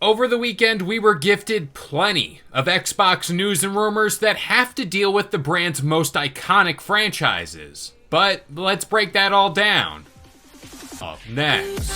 Over the weekend, we were gifted plenty of Xbox news and rumors that have to deal with the brand's most iconic franchises. But let's break that all down. Up next.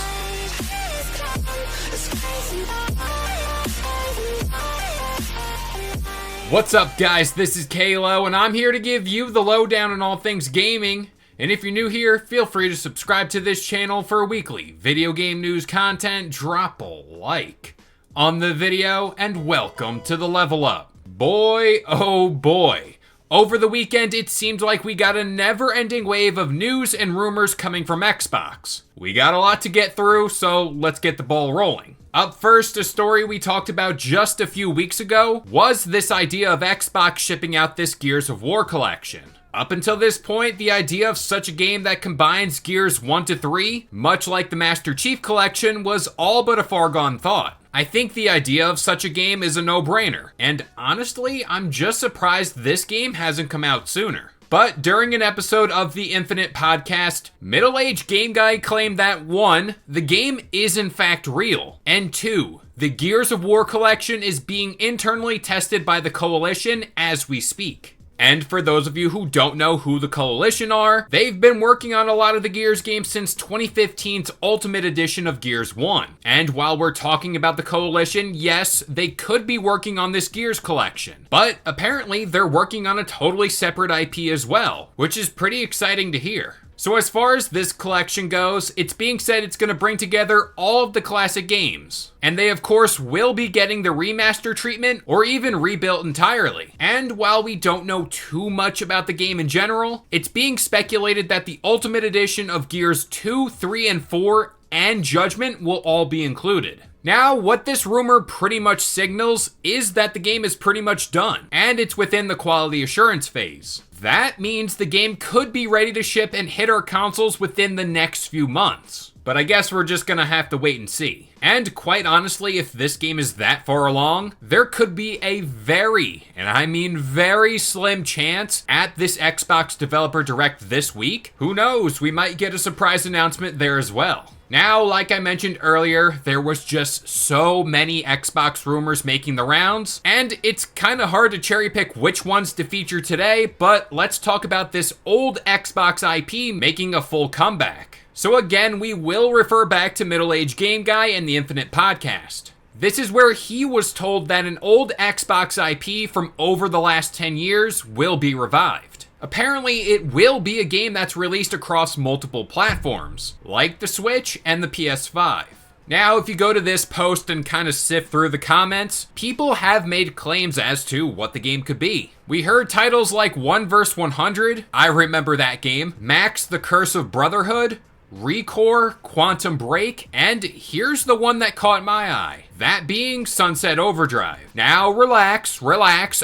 What's up, guys? This is Kalo, and I'm here to give you the lowdown on all things gaming. And if you're new here, feel free to subscribe to this channel for weekly video game news content. Drop a like on the video, and welcome to the Level Up. Boy, oh boy. Over the weekend, it seemed like we got a never-ending wave of news and rumors coming from Xbox. We got a lot to get through, so let's get the ball rolling. Up first, a story we talked about just a few weeks ago was this idea of Xbox shipping out this Gears of War collection. Up until this point, the idea of such a game that combines Gears 1 to 3, much like the Master Chief Collection, was all but a foregone thought. I think the idea of such a game is a no-brainer, and honestly, I'm just surprised this game hasn't come out sooner. But during an episode of the Infinite podcast, middle-aged game guy claimed that 1, the game is in fact real, and 2, the Gears of War collection is being internally tested by the Coalition as we speak. And for those of you who don't know who the Coalition are, they've been working on a lot of the Gears games since 2015's Ultimate Edition of Gears 1. And while we're talking about the Coalition, yes, they could be working on this Gears collection. But apparently they're working on a totally separate IP as well, which is pretty exciting to hear. So as far as this collection goes, it's being said it's going to bring together all of the classic games. And they of course will be getting the remaster treatment or even rebuilt entirely. And while we don't know too much about the game in general, it's being speculated that the Ultimate Edition of Gears 2, 3, and 4 and Judgment will all be included. Now, what this rumor pretty much signals is that the game is pretty much done, and it's within the quality assurance phase. That means the game could be ready to ship and hit our consoles within the next few months. But I guess we're just gonna have to wait and see. And quite honestly, if this game is that far along, there could be a very, and I mean very slim chance at this Xbox Developer Direct this week. Who knows, we might get a surprise announcement there as well. Now, like I mentioned earlier, there was just so many Xbox rumors making the rounds, and it's kind of hard to cherry pick which ones to feature today, but let's talk about this old Xbox IP making a full comeback. So again, we will refer back to Middle-Aged Game Guy and the Infinite podcast. This is where he was told that an old Xbox IP from over the last 10 years will be revived. Apparently, it will be a game that's released across multiple platforms, like the Switch and the PS5. Now, if you go to this post and kind of sift through the comments, people have made claims as to what the game could be. We heard titles like 1 vs 100, I remember that game, Max the Curse of Brotherhood, Recore, Quantum Break, and here's the one that caught my eye. That being Sunset Overdrive. Now relax,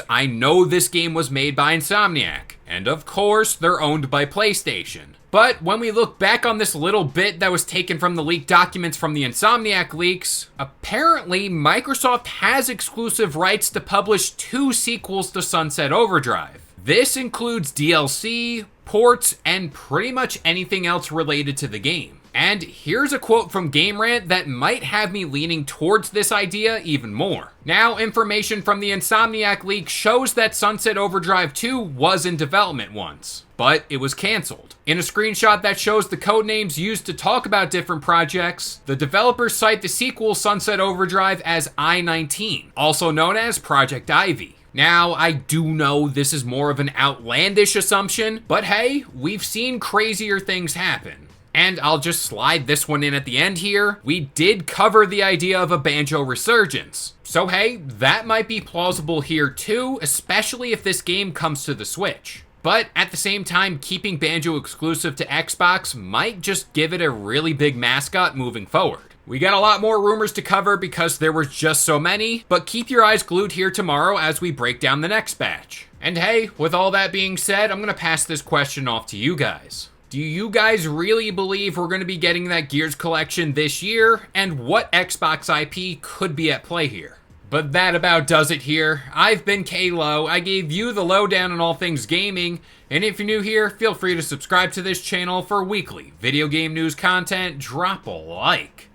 I know this game was made by Insomniac, and of course they're owned by PlayStation. But when we look back on this little bit that was taken from the leaked documents from the Insomniac leaks, apparently Microsoft has exclusive rights to publish 2 sequels to Sunset Overdrive. This includes DLC, ports, and pretty much anything else related to the game. And here's a quote from Game Rant that might have me leaning towards this idea even more. Now, information from the Insomniac leak shows that Sunset Overdrive 2 was in development once, but it was canceled. In a screenshot that shows the codenames used to talk about different projects, the developers cite the sequel Sunset Overdrive as I-19, also known as Project Ivy. Now, I do know this is more of an outlandish assumption, but hey, we've seen crazier things happen. And I'll just slide this one in at the end here. We did cover the idea of a Banjo resurgence. So hey, that might be plausible here too, especially if this game comes to the Switch. But at the same time, keeping Banjo exclusive to Xbox might just give it a really big mascot moving forward. We got a lot more rumors to cover because there were just so many, but keep your eyes glued here tomorrow as we break down the next batch. And hey, with all that being said, I'm gonna pass this question off to you guys. Do you guys really believe we're gonna be getting that Gears collection this year? And what Xbox IP could be at play here? But that about does it here. I've been Kalo. I gave you the lowdown on all things gaming, and if you're new here, feel free to subscribe to this channel for weekly video game news content. Drop a like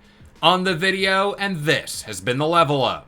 on the video, and this has been the Level Up.